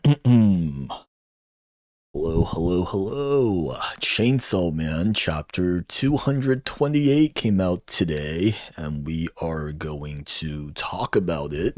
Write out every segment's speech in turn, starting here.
Hello, hello, hello. Chainsaw Man chapter 228 came out today, and we are going to talk about it.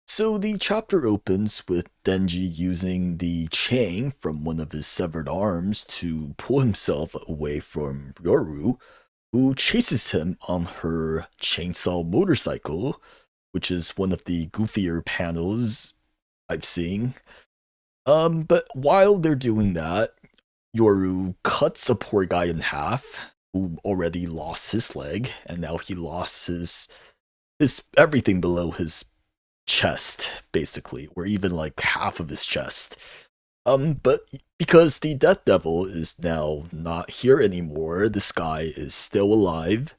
So, the chapter opens with Denji using the chain from one of his severed arms to pull himself away from Ryoru, who chases him on her chainsaw motorcycle, which is one of the goofier panels I've seen. But while they're doing that, Yoru cuts a poor guy in half who already lost his leg, and now he lost his everything below his chest, basically, or even like half of his chest. But because the Death Devil is now not here anymore, this guy is still alive,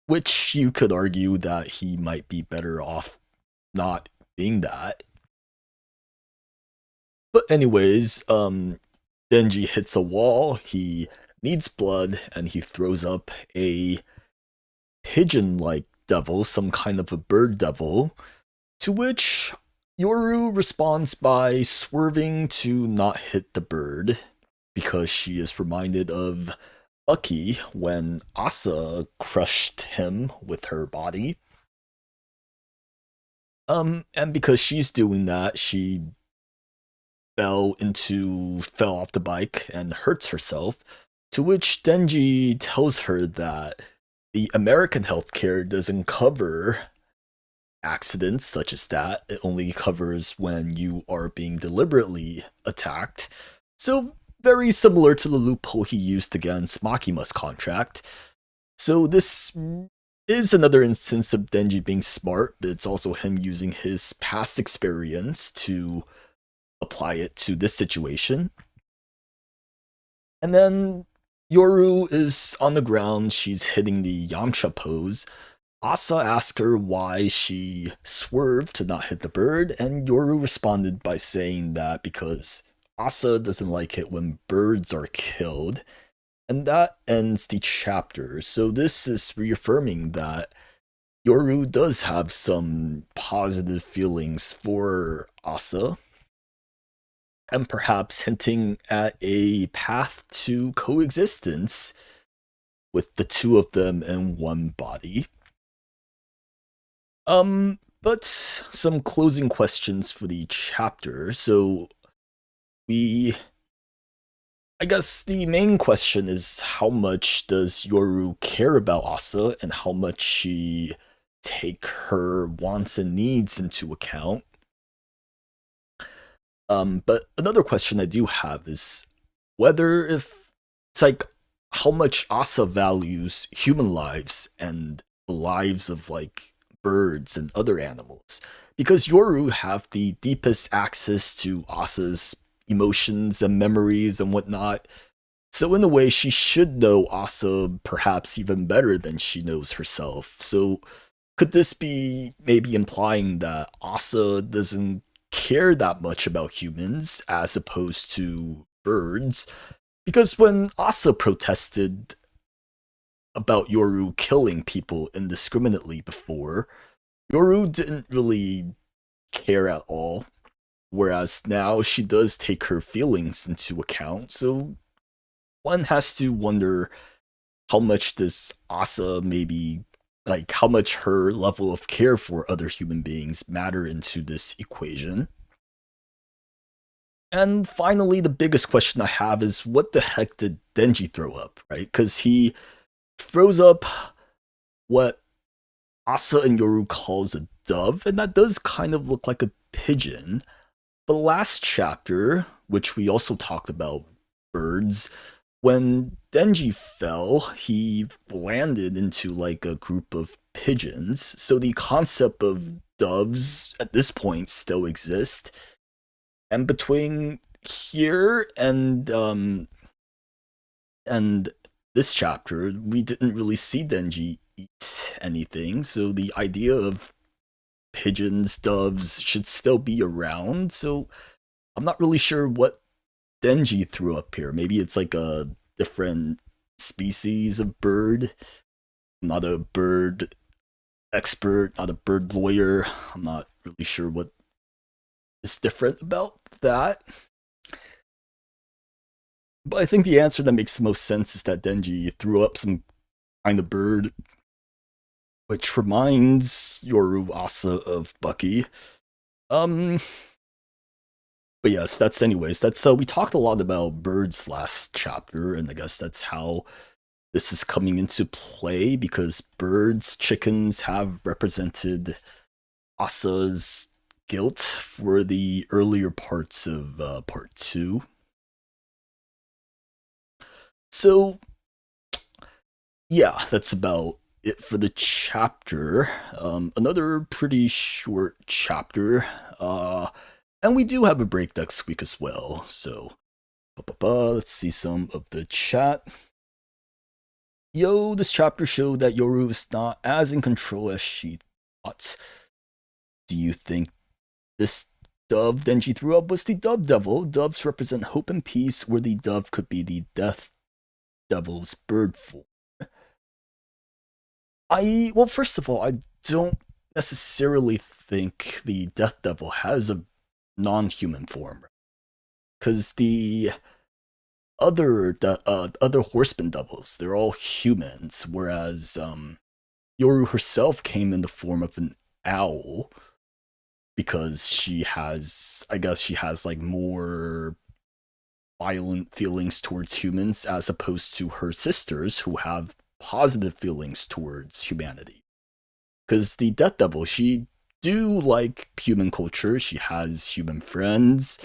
which you could argue that he might be better off not being that. But anyways, Denji hits a wall, he needs blood, and he throws up a pigeon like devil, some kind of a bird devil, to which Yoru responds by swerving to not hit the bird, because she is reminded of Bucky when Asa crushed him with her body. And because she's doing that, she fell off the bike and hurts herself, to which Denji tells her that the American healthcare doesn't cover accidents such as that. It only covers when you are being deliberately attacked. So very similar to the loophole he used against Makima's contract. So this is another instance of Denji being smart, but it's also him using his past experience to apply it to this situation. And then Yoru is on the ground, she's hitting the Yamcha pose. Asa asked her why she swerved to not hit the bird, and Yoru responded by saying that because Asa doesn't like it when birds are killed. And that ends the chapter. So this is reaffirming that Yoru does have some positive feelings for Asa, and perhaps hinting at a path to coexistence with the two of them in one body. But some closing questions for the chapter. So we I guess the main question is how much does Yoru care about Asa and how much she take her wants and needs into account. But another question I do have is whether if it's like how much Asa values human lives and the lives of like birds and other animals. Because Yoru have the deepest access to Asa's emotions and memories and whatnot. So in a way, she should know Asa perhaps even better than she knows herself. So could this be maybe implying that Asa doesn't care that much about humans as opposed to birds? Because when Asa protested about Yoru killing people indiscriminately before, Yoru didn't really care at all. Whereas now she does take her feelings into account, so one has to wonder how much does Asa maybe like how much her level of care for other human beings matter into this equation. And finally, the biggest question I have is what the heck did Denji throw up, right? Because he throws up what Asa and Yoru calls a dove, and that does kind of look like a pigeon. But last chapter, which we also talked about birds, when Denji fell, he landed into like a group of pigeons. So the concept of doves at this point still exists. And between here and this chapter, we didn't really see Denji eat anything. So the idea of pigeons, doves should still be around. So I'm not really sure what Denji threw up here. Maybe it's like a different species of bird. I'm not a bird expert, not a bird lawyer. I'm not really sure what is different about that. But I think the answer that makes the most sense is that Denji threw up some kind of bird, which reminds Yoru Asa of Bucky. Um, but yes, that's we talked a lot about birds last chapter, and I guess that's how this is coming into play because birds, chickens have represented Asa's guilt for the earlier parts of part 2. So, yeah, that's about it for the chapter. Another pretty short chapter. And we do have a break next week as well. So, let's see some of the chat. Yo, this chapter showed that Yoru is not as in control as she thought. Do you think this dove Denji threw up was the dove devil? Doves represent hope and peace, where the dove could be the death devil's bird form. Well, first of all, I don't necessarily think the death devil has a non-human form, because the other horseman devils, they're all humans, whereas Yoru herself came in the form of an owl because she has like more violent feelings towards humans as opposed to her sisters who have positive feelings towards humanity. Because the Death Devil, she do like human culture, she has human friends,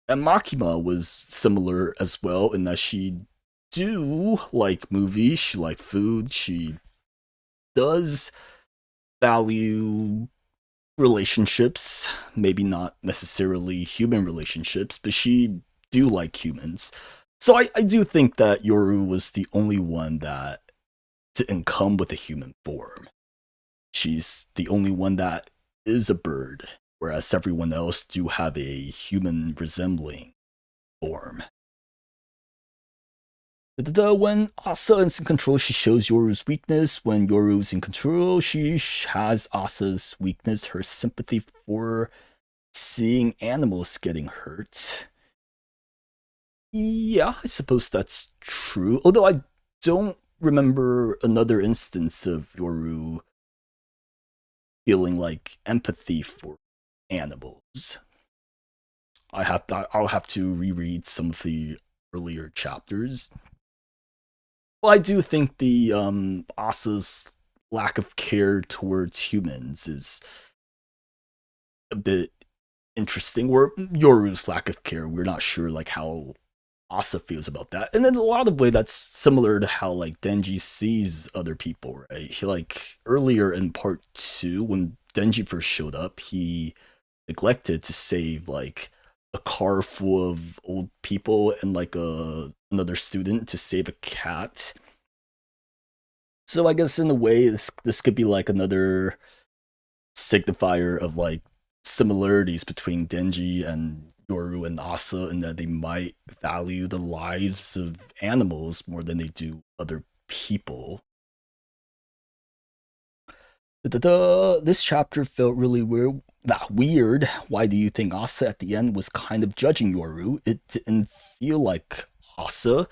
and Makima was similar as well in that she do like movies, she like food, she does value relationships, maybe not necessarily human relationships, but she do like humans. So I do think that Yoru was the only one that didn't come with a human form. She's the only one that is a bird, whereas everyone else do have a human resembling form. When Asa is in control, she shows Yoru's weakness. When Yoru's in control, she has Asa's weakness, her sympathy for seeing animals getting hurt. Yeah, I suppose that's true. Although I don't remember another instance of Yoru feeling like empathy for animals. I'll have to reread some of the earlier chapters. Well, I do think the Asa's lack of care towards humans is a bit interesting. Or Yoru's lack of care, we're not sure like how Asa feels about that. And in a lot of way, that's similar to how like Denji sees other people, right? He like earlier in part 2, when Denji first showed up, he neglected to save like a car full of old people and like another student to save a cat. So I guess in a way, this could be like another signifier of like similarities between Denji and Yoru and Asa, in that they might value the lives of animals more than they do other people. This chapter felt really weird. Why do you think Asa at the end was kind of judging Yoru? It didn't feel like Asa.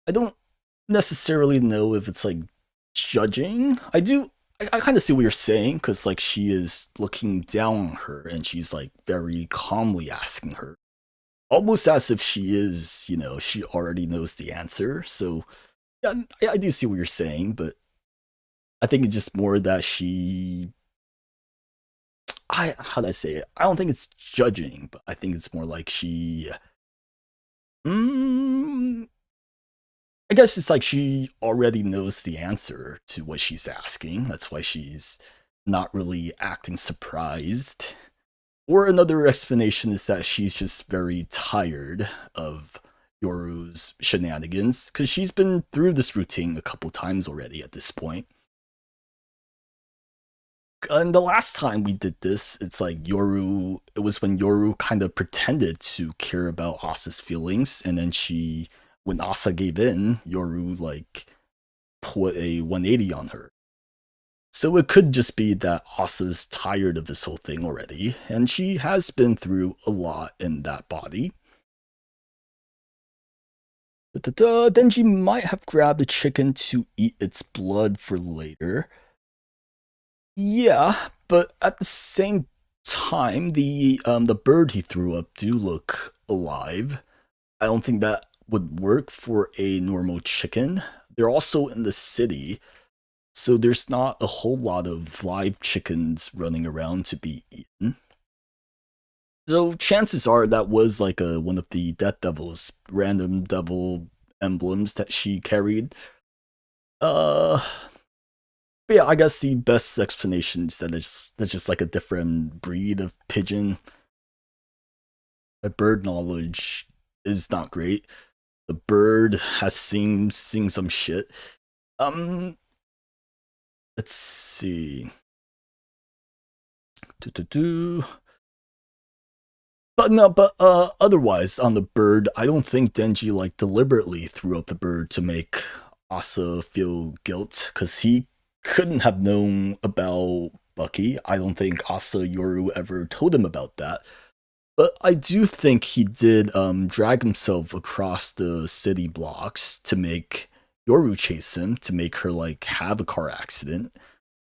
I don't necessarily know if it's like judging. I kind of see what you're saying, because like she is looking down on her and she's like very calmly asking her, almost as if she is, she already knows the answer. So yeah, I do see what you're saying, but I think it's just more that how do I say it? I don't think it's judging, but I think it's more like mm, I guess it's like she already knows the answer to what she's asking. That's why she's not really acting surprised. Or another explanation is that she's just very tired of Yoru's shenanigans, because she's been through this routine a couple times already at this point. And the last time we did this, it's like it was when Yoru kind of pretended to care about Asa's feelings, and then when Asa gave in, Yoru like put a 180 on her. So it could just be that Asa's tired of this whole thing already, and she has been through a lot in that body. Denji might have grabbed a chicken to eat its blood for later. Yeah, but at the same time, the bird he threw up do look alive. I don't think that would work for a normal chicken. They're also in the city, so there's not a whole lot of live chickens running around to be eaten. So chances are that was like one of the Death Devil's random devil emblems that she carried. Uh, but yeah, I guess the best explanation is that that's just like a different breed of pigeon. My bird knowledge is not great. The bird has seen some shit. Um, let's see. Do. But no, but otherwise on the bird, I don't think Denji like deliberately threw up the bird to make Asa feel guilt, because he couldn't have known about Bucky. I don't think Asa Yoru ever told him about that. But I do think he did drag himself across the city blocks to make Yoru chase him, to make her like have a car accident.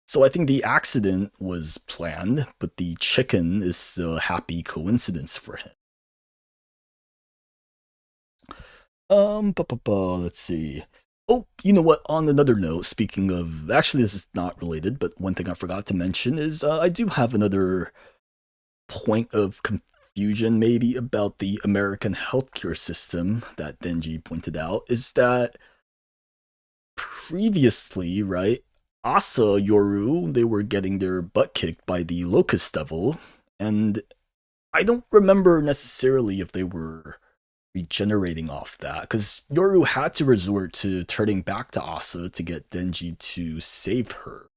So I think the accident was planned, but the chicken is a happy coincidence for him. Let's see. Oh, you know what? On another note, speaking of, actually, this is not related, but one thing I forgot to mention is I do have another point of confusion, maybe, about the American healthcare system that Denji pointed out. Is that previously, right? Asa Yoru, they were getting their butt kicked by the Locust Devil, and I don't remember necessarily if they were regenerating off that, because Yoru had to resort to turning back to Asa to get Denji to save her.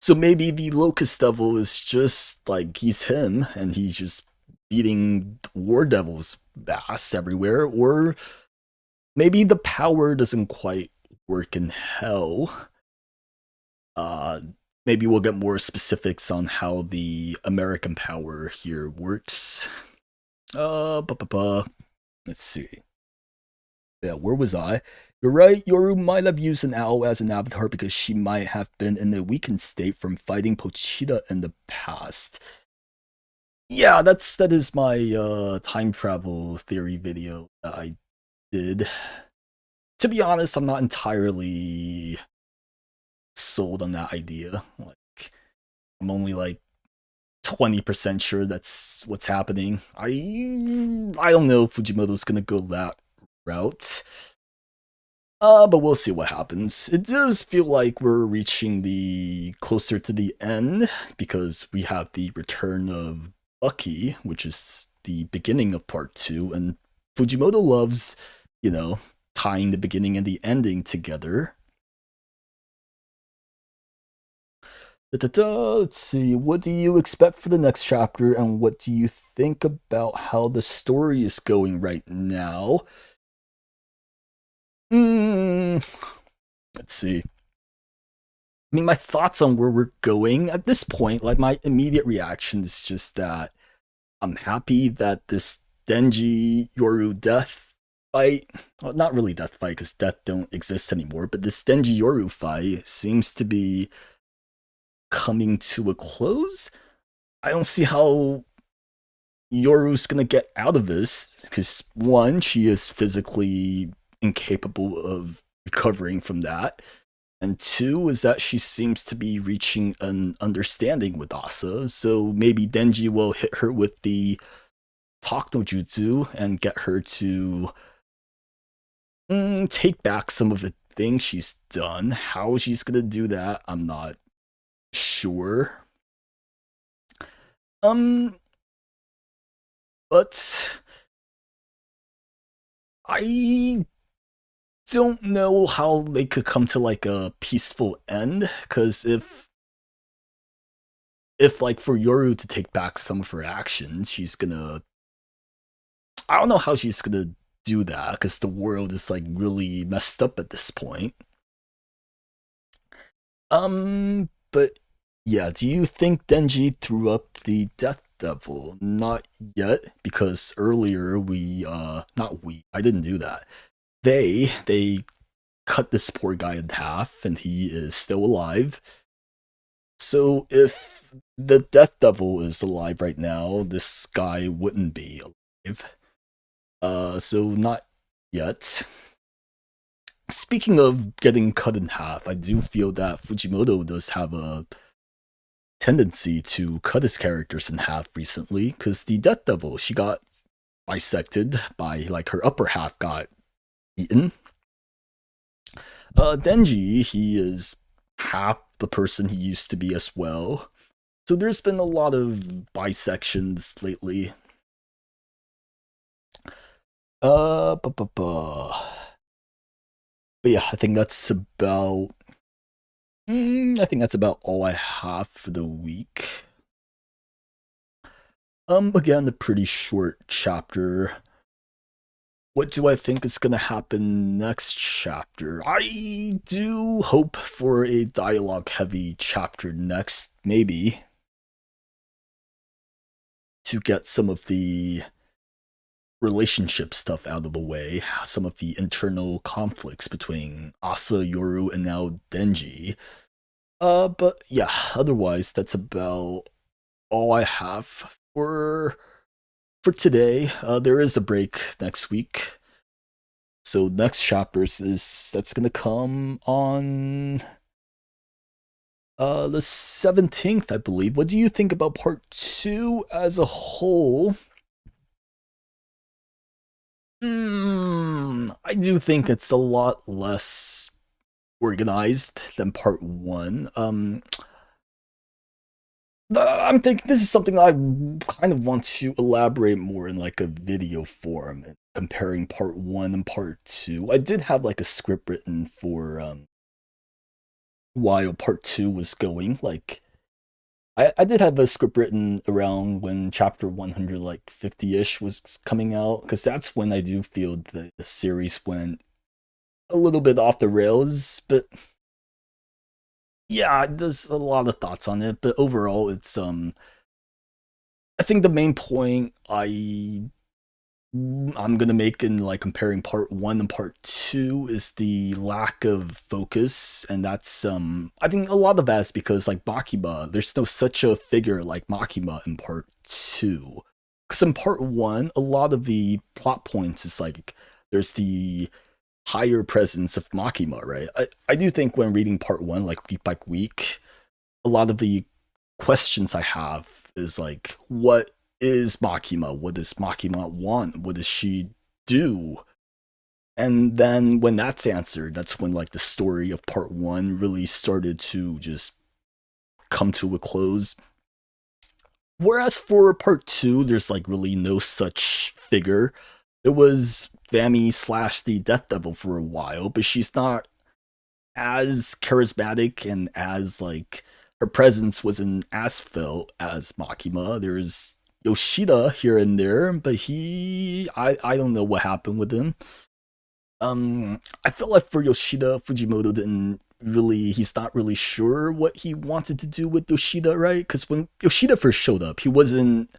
So maybe the Locust Devil is just like he's him, and he's just beating War Devil's ass everywhere, or maybe the power doesn't quite work in hell. Uh, Maybe we'll get more specifics on how the American power here works. Let's see. Yeah, where was I? You're right, Yoru might have used an owl as an avatar because she might have been in a weakened state from fighting Pochita in the past. Yeah, that is my time travel theory video that I did. To be honest, I'm not entirely sold on that idea. Like, I'm only like 20% sure that's what's happening. I don't know if Fujimoto's gonna go that route. But we'll see what happens. It does feel like we're reaching the closer to the end, because we have the return of Bucky, which is the beginning of part 2, and Fujimoto loves, tying the beginning and the ending together. Let's see, what do you expect for the next chapter, and what do you think about how the story is going right now? Let's see. I mean, my thoughts on where we're going at this point, like my immediate reaction is just that I'm happy that this Denji Yoru death fight, well, not really death fight because death don't exist anymore, but this Denji Yoru fight seems to be coming to a close. I don't see how Yoru's gonna get out of this, because one, she is physically incapable of recovering from that, and two is that she seems to be reaching an understanding with Asa, so maybe Denji will hit her with the Talk no Jutsu and get her to take back some of the things she's done. How she's gonna do that, I'm not sure. But I don't know how they could come to like a peaceful end, because if like for Yoru to take back some of her actions, she's gonna, I don't know how she's gonna do that, because the world is like really messed up at this point. But yeah, do you think Denji threw up the Death Devil? Not yet, because earlier not we, I didn't do that. They cut this poor guy in half, and he is still alive. So if the Death Devil is alive right now, this guy wouldn't be alive. So not yet. Speaking of getting cut in half, I do feel that Fujimoto does have a tendency to cut his characters in half recently, because the Death Devil, she got bisected by, like, her upper half got eaten. Denji, he is half the person he used to be as well. So there's been a lot of bisections lately. Uh, bu- bu- bu. But yeah, I think that's about all I have for the week. Again, a pretty short chapter. What do I think is gonna happen next chapter? I do hope for a dialogue-heavy chapter next, maybe, to get some of the relationship stuff out of the way, some of the internal conflicts between Asa, Yoru, and now Denji. But yeah, otherwise, that's about all I have for today. There is a break next week, so next chapters is that's gonna come on the 17th, I believe. What do you think about part 2 as a whole? I do think it's a lot less organized than part 1. I'm thinking this is something I kind of want to elaborate more in, like, a video form, comparing part 1 and part 2. I did have, like, a script written for while part 2 was going. Like, I did have a script written around when chapter 100, like, 50-ish was coming out, because that's when I do feel the series went a little bit off the rails. But yeah, there's a lot of thoughts on it, but overall, it's I think the main point I'm gonna make in, like, comparing part 1 and part 2 is the lack of focus, and that's I think a lot of that is because, like, Makima, there's no such a figure like Makima in part 2. Because in part 1, a lot of the plot points is like there's the higher presence of Makima, right? I do think when reading part 1, like, week by week, a lot of the questions I have is like, what is Makima? What does Makima want? What does she do? And then when that's answered, that's when, like, the story of part 1 really started to just come to a close. Whereas for part 2, there's, like, really no such figure. It was Fami slash the Death Devil for a while, but she's not as charismatic, and as, like, her presence wasn't as felt as Makima. There's Yoshida here and there, but I don't know what happened with him. I felt like for Yoshida, Fujimoto didn't really, he's not really sure what he wanted to do with Yoshida, right? Because when Yoshida first showed up, he wasn't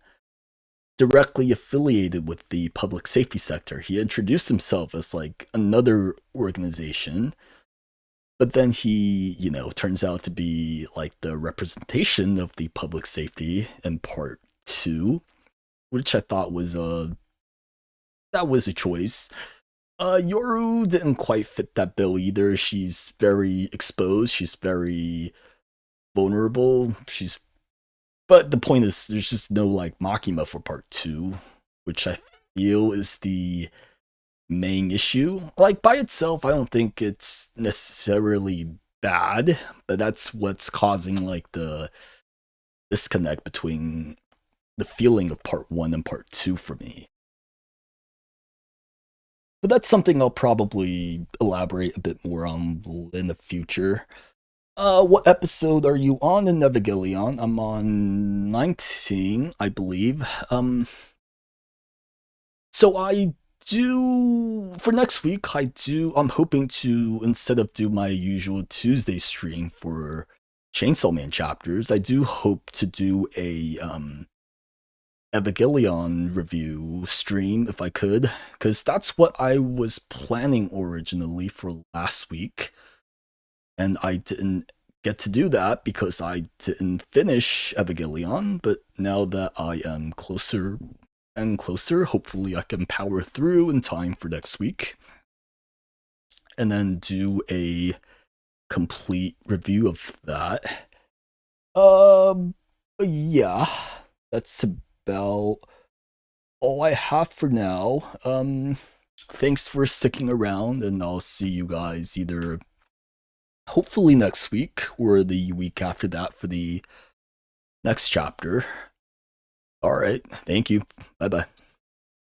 directly affiliated with the public safety sector. He introduced himself as, like, another organization, but then he, turns out to be, like, the representation of the public safety in part 2, which I thought was that was a choice. Yoru didn't quite fit that bill either. She's very exposed. She's very vulnerable. But the point is, there's just no, like, Makima for part 2, which I feel is the main issue. Like, by itself, I don't think it's necessarily bad, but that's what's causing, like, the disconnect between the feeling of part 1 and part 2 for me. But that's something I'll probably elaborate a bit more on in the future. What episode are you on in Evangelion? I'm on 19, I believe. So I do for next week. I'm hoping to, instead of do my usual Tuesday stream for Chainsaw Man chapters, I do hope to do a Evangelion review stream if I could, because that's what I was planning originally for last week, and I didn't get to do that because I didn't finish Evangelion. But now that I am closer and closer, hopefully I can power through in time for next week, and then do a complete review of that. Yeah, that's about all I have for now. Thanks for sticking around, and I'll see you guys either hopefully next week or the week after that for the next chapter. All right, thank you. Bye bye.